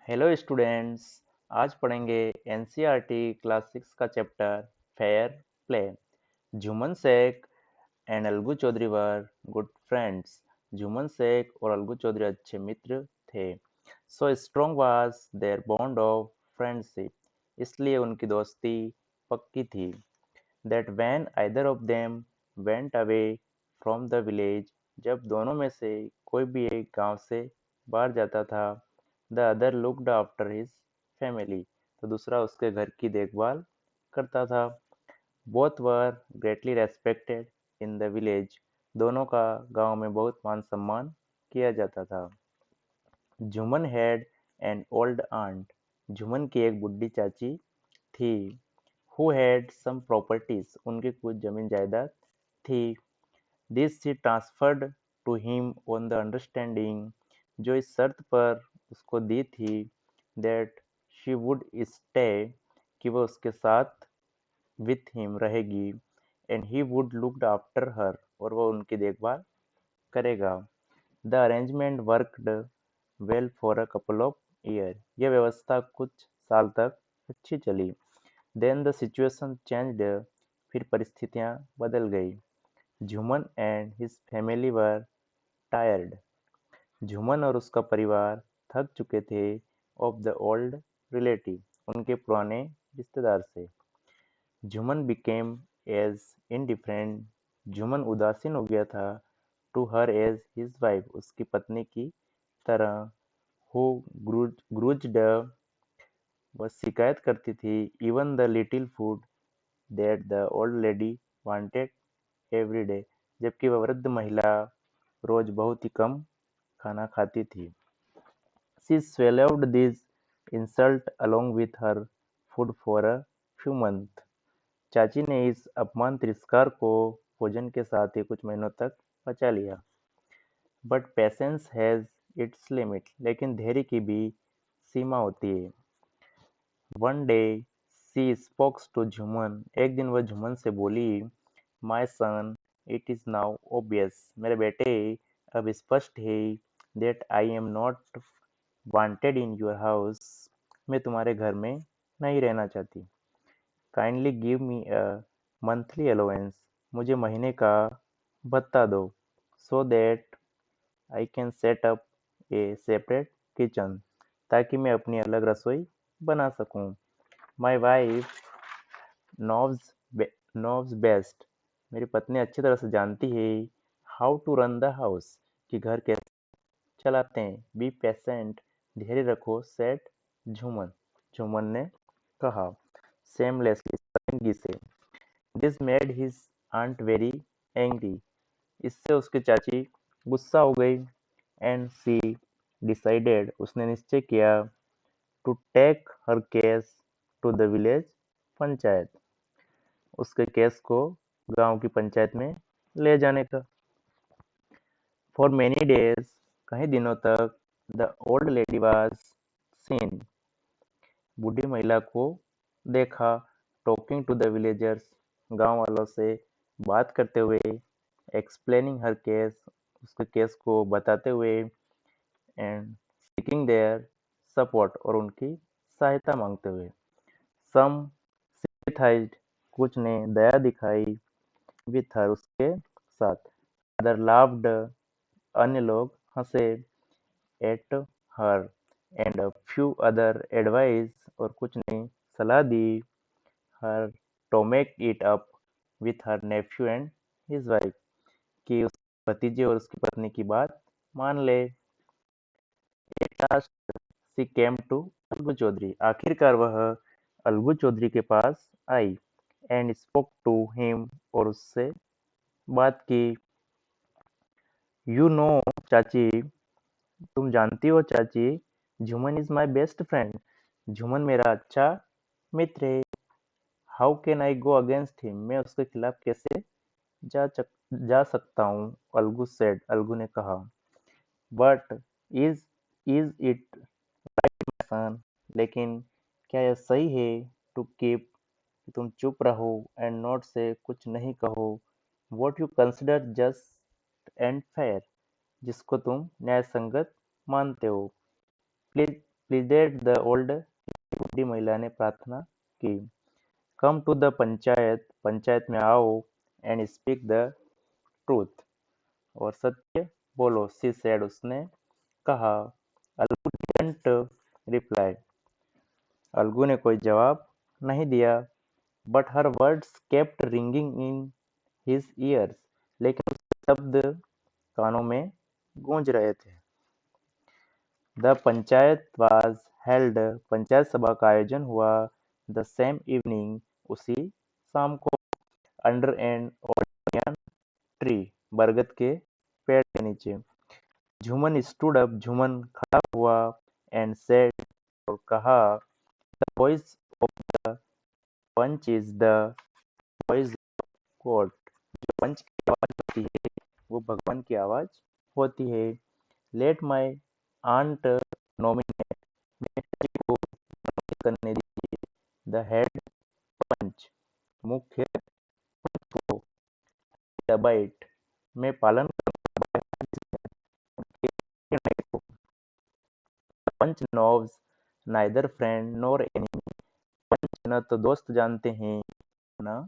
Hello students. आज पढ़ेंगे NCERT class 6 का chapter fair play. Jumman Shaikh and Algu Chaudhary were good friends. Jumman Shaikh और अलगू चौधरी अच्छे मित्र थे। So strong was their bond of friendship, इसलिए उनकी दोस्ती पक्की थी। That when either of them went away from the village, जब दोनों में से कोई भी एक गांव से बाहर जाता था, the other looked after his family, तो दूसरा उसके घर की देखभाल करता था। Both were greatly respected in the village, दोनों का गांव में बहुत मान सम्मान किया जाता था। Juman had an old aunt, Juman की एक बुढ़ी चाची थी। हु हैड सम प्रॉपर्टीज, उनकी कुछ जमीन जायदाद थी। This she transferred to him on the understanding, जो इस शर्त पर उसको दी थी दैट शी वुड स्टे, कि वह उसके साथ विथ हिम रहेगी, and he would looked after her, और वह उनकी देखभाल करेगा। The arrangement worked well for a couple of year, यह व्यवस्था कुछ साल तक अच्छी चली। देन द सिचुएशन चेंज्ड, फिर परिस्थितियां बदल गई। Jhuman and his family were tired, Jhuman और उसका परिवार थक चुके थे। ऑफ द ओल्ड रिलेटिव, उनके पुराने रिश्तेदार से। Jhuman became as indifferent, Jhuman उदासीन हो गया था। To her as his wife, उसकी पत्नी की तरह। हु ग्रूज्ड, वह शिकायत करती थी। Even the little food that the old lady wanted every day, जबकि वह वृद्ध महिला रोज बहुत ही कम खाना खाती थी। She swallowed this insult along with her food for a few months. चाची ने इस अपमान तिरस्कार को भोजन के साथ ही कुछ महीनों तक पचा लिया। But patience has its limit, लेकिन धैर्य की भी सीमा होती है। One day she spokes to Jhuman, एक दिन वह झुमन से बोली, my son, it is now obvious, मेरे बेटे अब स्पष्ट है, that I am not wanted in your house, मैं तुम्हारे घर में नहीं रहना चाहती। Kindly give me a monthly allowance, मुझे महीने का भत्ता दो, so that I can set up a separate kitchen, ताकि मैं अपनी अलग रसोई बना सकूं। My wife knows knows best, मेरी पत्नी अच्छी तरह से जानती है how to run the house, कि घर कैसे चलाते हैं। बी पेशेंट, धैर्य रखो, सेट झुमन, झुमन ने कहा सेमलेसली, शर्मिंदगी से। This made his aunt very angry, इससे उसकी चाची गुस्सा हो गई। एंड सी डिसाइडेड, उसने निश्चय किया, to take her case to the village panchayat, उसके केस को गांव की पंचायत में ले जाने का। फॉर मेनी डेज, कई दिनों तक, the old lady was scene, बूढ़ी महिला को देखा, टॉकिंग टू द विलेजर्स, गांव वालों से बात करते हुए, एक्सप्लेनिंग हर केस, उसके केस को बताते हुए, एंड सीकिंग देयर सपोर्ट, और उनकी सहायता मांगते हुए। सम सिम्पैथाइज्ड, कुछ ने दया दिखाई विथ हर, उसके साथ। अदर लाफ्ड, अन्य लोग हंसे at her, and a few other advice, और कुछ ने सलाह दी her to make it up with her nephew and his wife, कि उसके भतीजे और उसकी पत्नी की बात मान ले। At last she came to Algu Chaudhary, आखिरकार वह अलगू चौधरी के पास आई। एंड स्पोक टू हिम, और उससे बात की। यू नो चाची, तुम जानती हो चाची, झुमन इज माई बेस्ट फ्रेंड, झुमन मेरा अच्छा मित्र है। How can I go against him, मैं उसके खिलाफ कैसे जा सकता हूँ। अलगू सेड, अलगू ने कहा। बट इज इज इट सन, लेकिन क्या यह सही है, टू कीप, तुम चुप रहो, एंड नोट से, कुछ नहीं कहो, what you consider just and fair, जिसको तुम न्याय संगत मानते हो। प्लीज प्लीडेड द ओल्ड, बूढ़ी महिला ने प्रार्थना की। Come to the panchayat, panchayat में आओ, एंड स्पीक द ट्रूथ, और सत्य बोलो, सी सेड, उसने कहा। अलगू डिडंट रिप्लाई, अलगू ने कोई जवाब नहीं दिया। But her words kept ringing in his years, लेकिन उसके शब्द कानों में गूंज रहे थे। The panchayat was held, panchayat सभा का आयोजन हुआ। द सेम इवनिंग, उसी शाम को, अंडर एन ओलियन ट्री, बरगद के पेड़ के नीचे। झुमन स्टूड अप, झुमन खड़ा हुआ, एंड सेड, और कहा, the voice of the panch is the voice god, जो पंच की आवाज होती है वो भगवान की आवाज होती है। लेट माई आंट नॉमिनेट, मेरे पिताजी को nominate करने दीजिए। द हेड पंच, मुख्य पंच को। द बाइट, मैं पालन करूंगा उनके निर्णय को। पंच knows neither friend nor enemy, पंच न तो दोस्त जानते हैं न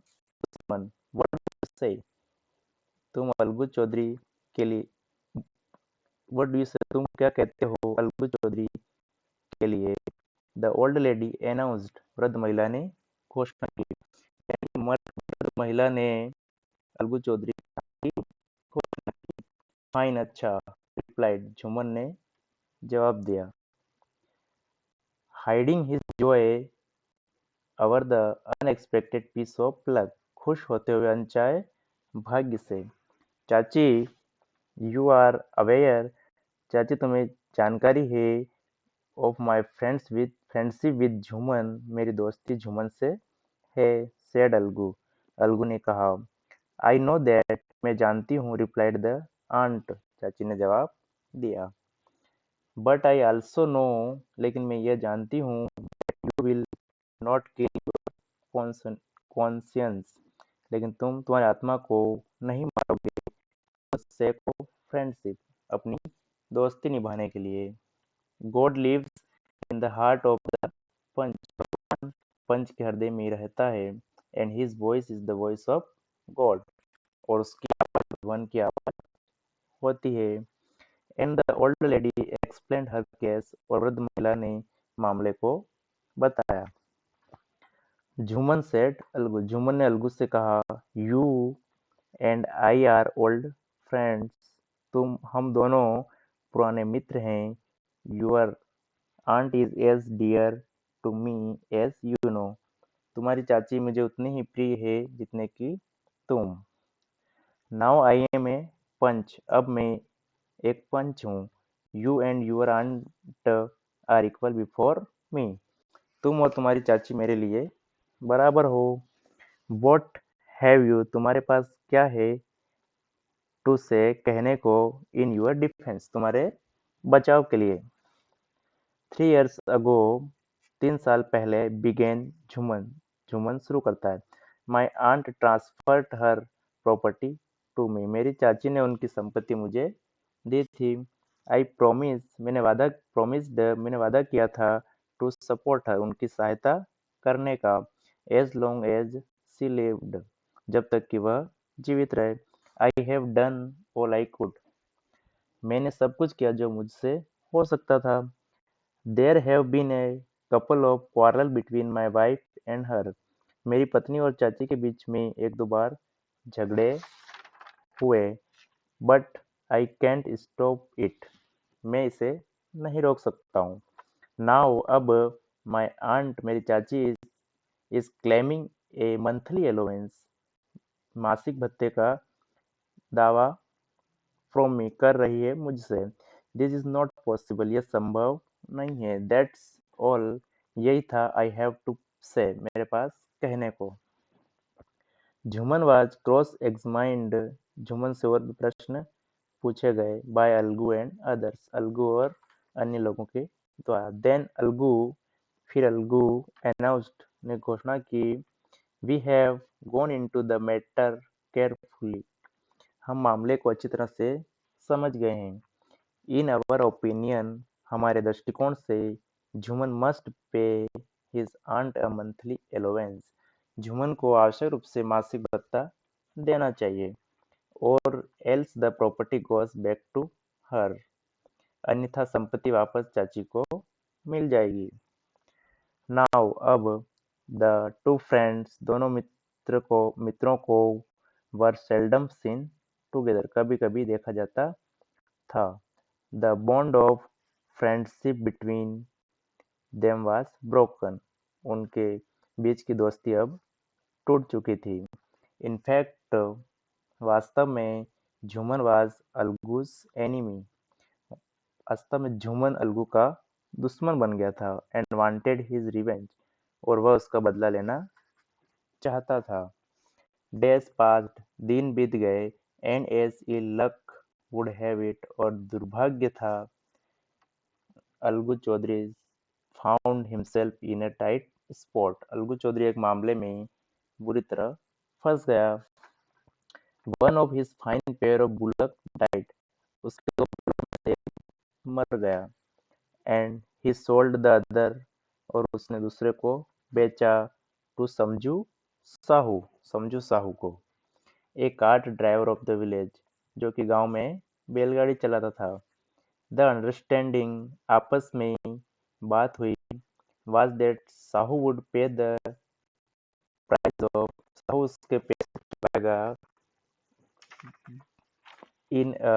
दुश्मन। व्हाट से, तुम अलगू चौधरी के लिए, व्हाट डू यू से, तुम क्या कहते हो अलगू चौधरी के लिए। द ओल्ड लेडी अनाउंस्ड, वृद्ध महिला ने घोषणा की। यानी वृद्ध महिला ने अलगू चौधरी की घोषणा की। फाइन, अच्छा, रिप्लाइड, झुमन ने जवाब दिया। Hiding his joy over the unexpected piece of luck, खुश होते हुए अनचाहे भाग्य से। चाची, यू आर अवेयर, चाची तुम्हें जानकारी है, ऑफ माई फ्रेंडशिप विद झुमन, मेरी दोस्ती झुमन से है। सेड अलगू, अलगू ने कहा। आई नो दैट, मैं जानती हूँ, रिप्लाइड द आंट, चाची ने जवाब दिया। बट आई ऑल्सो नो, लेकिन मैं यह जानती हूँ, that you will not kill your conscience, लेकिन तुम तुम्हारी आत्मा को नहीं मारोगे, से को फ्रेंडशिप, अपनी दोस्ती निभाने के लिए। God lives in the heart of the panch, भगवान पंच के हृदय में रहता है। And his voice is the voice of God, और उसकी आवाज भगवान की आवाज होती है। And the old lady explained her case, और वृद्ध महिला ने मामले को बताया। झुमन सेड अलगू, झुमन ने अलगू से कहा, you and I are old friends, हम दोनों पुराने मित्र हैं। Your aunt is as dear to me as you know, तुम्हारी चाची मुझे उतनी ही प्रिय है जितने कि तुम। नाउ आई एम ए पंच, अब मैं एक पंच हूँ। You and your aunt are equal before me, तुम और तुम्हारी चाची मेरे लिए बराबर हो। वॉट हैव यू, तुम्हारे पास क्या है, टू से, कहने को, इन यूर डिफेंस, तुम्हारे बचाव के लिए। 3 years ago, 3 साल पहले, बिगेन झुमन, झुमन शुरू करता है। My aunt transferred her property to me, मेरी चाची ने उनकी संपत्ति मुझे दी थी। आई प्रोमिस, मैंने वादा किया था, टू सपोर्ट हर, उनकी सहायता करने का। As long as she lived, जब तक कि वह जीवित रहे। I have done all I could, मैंने सब कुछ किया जो मुझसे हो सकता था। There have been a couple of quarrel between my wife and her, मेरी पत्नी और चाची के बीच में एक दो बार झगड़े हुए। But I can't stop it, मैं इसे नहीं रोक सकता हूँ। नाउ, अब, माई आंट, मेरी चाची is claiming A monthly allowance, मासिक भत्ते का दावा फ्रॉम मी, कर रही है मुझसे। दिस इज नॉट पॉसिबल, यह संभव नहीं है। दैट्स ऑल, यही था, आई हैव टू से, मेरे पास कहने को। Jhuman was cross examined, Jhuman से और भी प्रश्न पूछे गए। By Algu and others, Algu और अन्य लोगों के द्वारा। देन अलगू, फिर अलगू, अनाउंस्ड, ने घोषणा की, we have gone into the matter carefully, हम मामले को अच्छी तरह से समझ गए हैं। इन अवर ओपिनियन, हमारे दृष्टिकोण से, Jhuman must pay his aunt a monthly allowance. Jhuman को आवश्यक रूप से मासिक भत्ता देना चाहिए, or else the property goes back to her. अन्यथा संपत्ति वापस चाची को मिल जाएगी। नाउ अब द टू फ्रेंड्स, दोनों मित्रों को वर सेल्डम सीन टुगेदर, कभी कभी देखा जाता था। The bond of friendship between them was broken, उनके बीच की दोस्ती अब टूट चुकी थी। इनफैक्ट, वास्तव में झुमन वाज अलगूज एनिमी, वास्तव में झुमन अलगू का दुश्मन बन गया था। एंड वांटेड हिज रिवेंज, और वह उसका बदला लेना चाहता था। डेज पास्ड, दिन बीत गए, and as ill luck would have it, और दुर्भाग्य था, Algu Chaudhary found himself in a tight spot. Algu Chaudhary एक मामले में बुरी तरह फंस गया। One of his fine pair of bullock died, उसके दो बुलों में से एक मर गया। And he sold the other, और उसने दूसरे को बेचा टू समझू साहू को, a cart driver of the village, जो कि गांव में बैलगाड़ी चलाता था। द अंडरस्टैंडिंग, आपस में बात हुई, was that साहू वुड पे द प्राइस ऑफ, साहू उसके पैसे चुकाएगा इन अ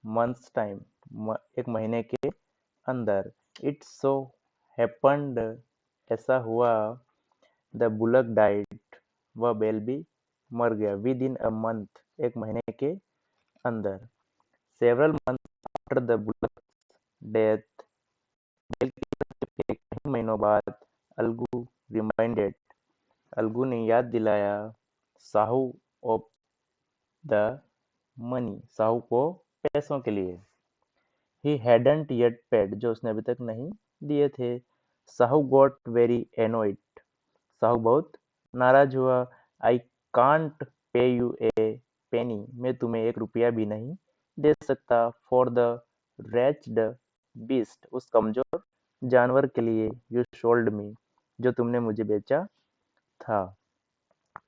मंथ्स टाइम, एक महीने के अंदर। इट सो हैपेंड, ऐसा हुआ, द बुलक डाइड, वह बैल भी मर गया, विद इन अ मंथ, एक महीने के अंदर। Several months after the bullock death, बैल की मृत्यु के कई महीनों बाद, अलगू रिमाइंडेड, अलगू ने याद दिलाया, Sahu of the money, Sahu को पैसों के लिए। ही हैडंट येट पेड, जो उसने अभी तक नहीं दिए थे। Sahu got very annoyed, Sahu बहुत नाराज हुआ। I can't pay U A पेनी, मैं तुम्हें एक रुपया भी नहीं दे सकता। फॉर द रेच्ड बीस्ट, उस कमजोर जानवर के लिए, यू सोल्ड मी, जो तुमने मुझे बेचा था।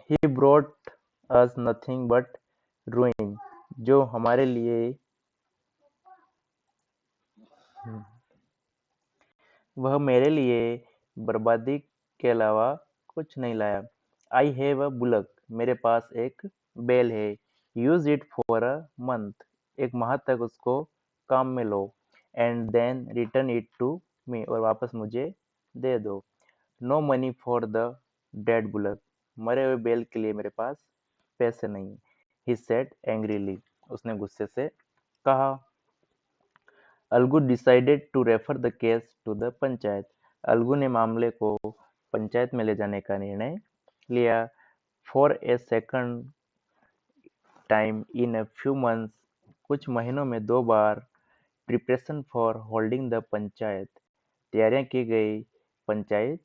He brought us nothing but ruin, जो हमारे लिए, वह मेरे लिए बर्बादी के अलावा कुछ नहीं लाया। आई हैव अ बुलक, मेरे पास एक बैल है। Use it for a month, एक माह तक उसको काम में लो। And then return it to me, और वापस मुझे दे दो। No money for the dead bullock, मरे हुए बैल के लिए मेरे पास पैसे नहीं। ही सेड एंग्रीली, उसने गुस्से से कहा। Algu decided to refer the case to the panchayat, Algu ने मामले को पंचायत में ले जाने का निर्णय लिया। For a second time in a few months, कुछ महीनों में दो बार, preparation for holding the panchayat, तैयारियां की गई पंचायत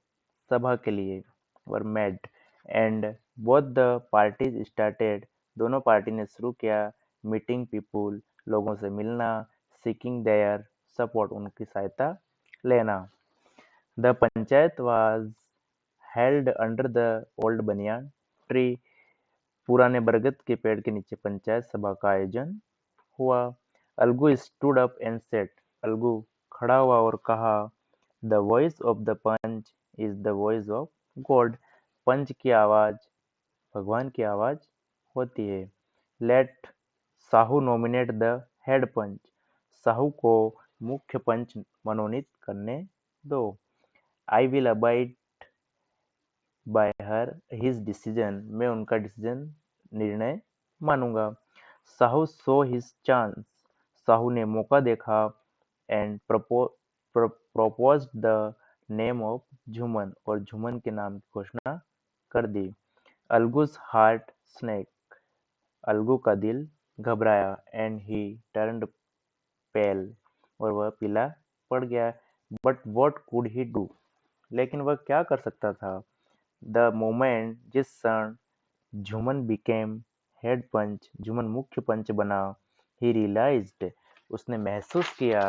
सभा के लिए, were made, and both the parties started, दोनों पार्टी ने शुरू किया, मीटिंग पीपुल, लोगों से मिलना, सीकिंग देयर सपोर्ट, उनकी सहायता लेना। The panchayat was held under the old banyan tree, पुराने बरगद के पेड़ के नीचे पंचायत सभा का आयोजन हुआ। Algu stood up and said, Algu खड़ा हुआ और कहा, the voice of the panch is the voice of God, panch की आवाज भगवान की आवाज होती है। Let Sahu nominate the head panch, Sahu को मुख्य पंच मनोनीत करने दो। I will abide by her his decision, मैं उनका डिसीजन, निर्णय मानूंगा। Sahu saw his chance, Sahu ने मौका देखा। And proposed the name of झुमन, और झुमन के नाम की घोषणा कर दी। अलगूज हार्ट स्नेक, अलगू का दिल घबराया। एंड ही टर्न्ड पेल, और वह पीला पड़ गया। But what could he do, लेकिन वह क्या कर सकता था। द मोमेंट, जिस क्षण झुमन बिकेम हेड पंच, झुमन मुख्य पंच बना, ही रियलाइज्ड, उसने महसूस किया,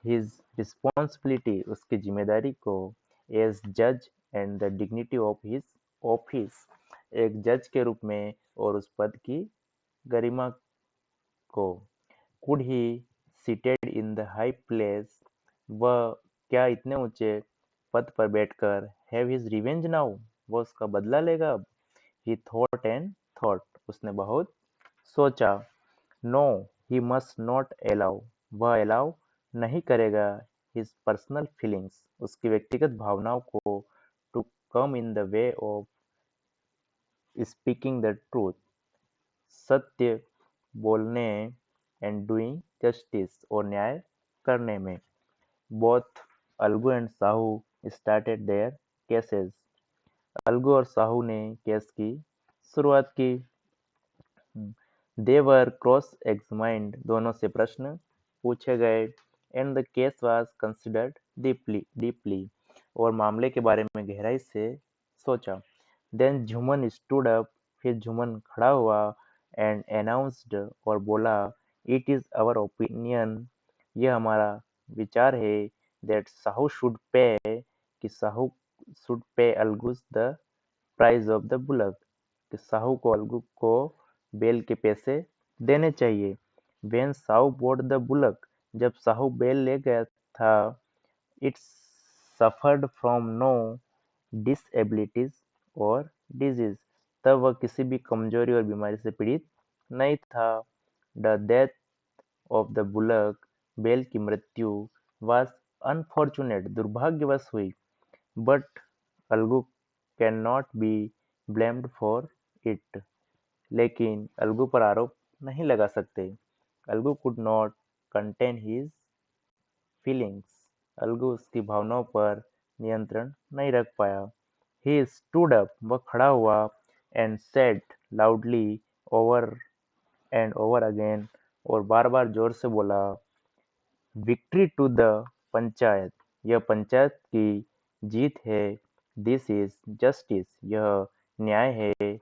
हिज रिस्पॉन्सिबिलिटी उसकी जिम्मेदारी को, एज जज and the dignity of his office एक जज के रूप में और उस पद की गरिमा को। Could he seated in the high place, वह क्या इतने ऊंचे पद पर बैठकर हैव हिज रिवेंज नाउ, वह उसका बदला लेगा अब। ही थॉट एंड थॉट, उसने बहुत सोचा। No, he must not allow, वह अलाउ नहीं करेगा हिज पर्सनल फीलिंग्स, उसकी व्यक्तिगत भावनाओं को to come in the way of speaking the truth, सत्य बोलने एंड डूइंग जस्टिस और न्याय करने में। Both Algu and Sahu started their cases, Algu और साहू ने केस की शुरुआत की। दे वर क्रॉस एग्जामाइंड, दोनों से प्रश्न पूछे गए। And the case was considered deeply deeply, और मामले के बारे में गहराई से सोचा। देन झुमन स्टूड अप, फिर झुमन खड़ा हुआ एंड अनाउंस्ड, और बोला, इट इज आवर ओपिनियन, यह हमारा विचार है, दैट साहू शुड पे, कि Sahu should pay Algu's the price of the bullock, कि साहू को अलगू को बेल के पैसे देने चाहिए। When Sahu bought the bullock, जब साहू बेल ले गया था, it suffered from no disabilities और डिजीज, तब वह किसी भी कमजोरी और बीमारी से पीड़ित नहीं था। The death of the bullock, बेल की मृत्यु, वाज अनफॉर्चुनेट, दुर्भाग्यवश हुई। But Algu can not be blamed for it, लेकिन अलगू पर आरोप नहीं लगा सकते। Algu could not contain his feelings, Algu उसकी भावनाओं पर नियंत्रण नहीं रख पाया। ही स्टूड अप, वह खड़ा हुआ, and said loudly, over and over again, और बार बार जोर से बोला, विक्ट्री टू द पंचायत, यह पंचायत की जीत है। दिस इज जस्टिस, यह न्याय है।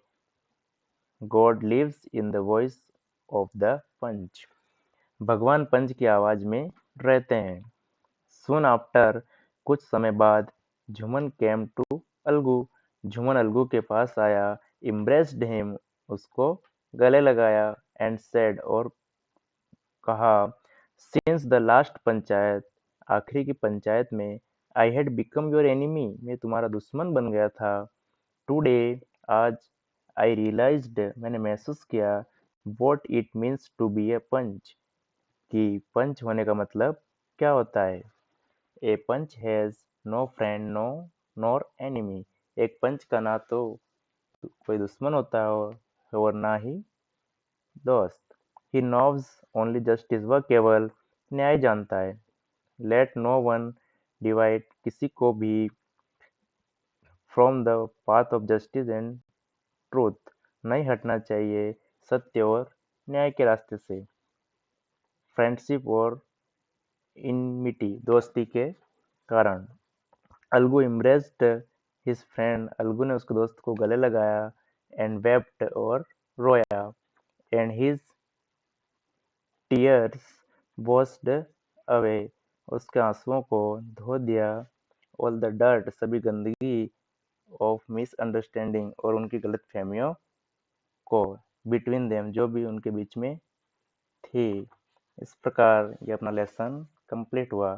God lives in the voice of the panch, भगवान पंच की आवाज में रहते हैं। सून आफ्टर, कुछ समय बाद, झुमन केम टू अलगू, झुमन अलगू के पास आया। इम्ब्रेस्ड हिम, उसको गले लगाया। एंड सेड, और कहा, सिंस द लास्ट पंचायत, आखिरी की पंचायत में, I had become your enemy, मैं तुम्हारा दुश्मन बन गया था। टुडे, आज, आई रियलाइज्ड, मैंने महसूस किया, what it means to be a panch, कि पंच होने का मतलब क्या होता है। A panch has no friend no nor enemy, एक पंच का ना तो कोई दुश्मन होता है और ना ही दोस्त। ही नोव्स ओनली जस्टिस, वह केवल न्याय जानता है। लेट नो वन डिवाइड, किसी को भी from the path of justice and truth, नहीं हटना चाहिए सत्य और न्याय के रास्ते से। फ्रेंडशिप और इनमिटी, दोस्ती के कारण। अलगू इम्ब्रेस्ड हिज फ्रेंड, अलगू ने उसके दोस्त को गले लगाया। एंड वेप्ट, और रोया। And his tears washed away, उसके आंसुओं को धो दिया। ऑल द डर्ट, सभी गंदगी, ऑफ मिसअंडरस्टैंडिंग, और उनकी गलतफहमियों को, बिटवीन देम, जो भी उनके बीच में थी। इस प्रकार ये अपना लेसन कंप्लीट हुआ।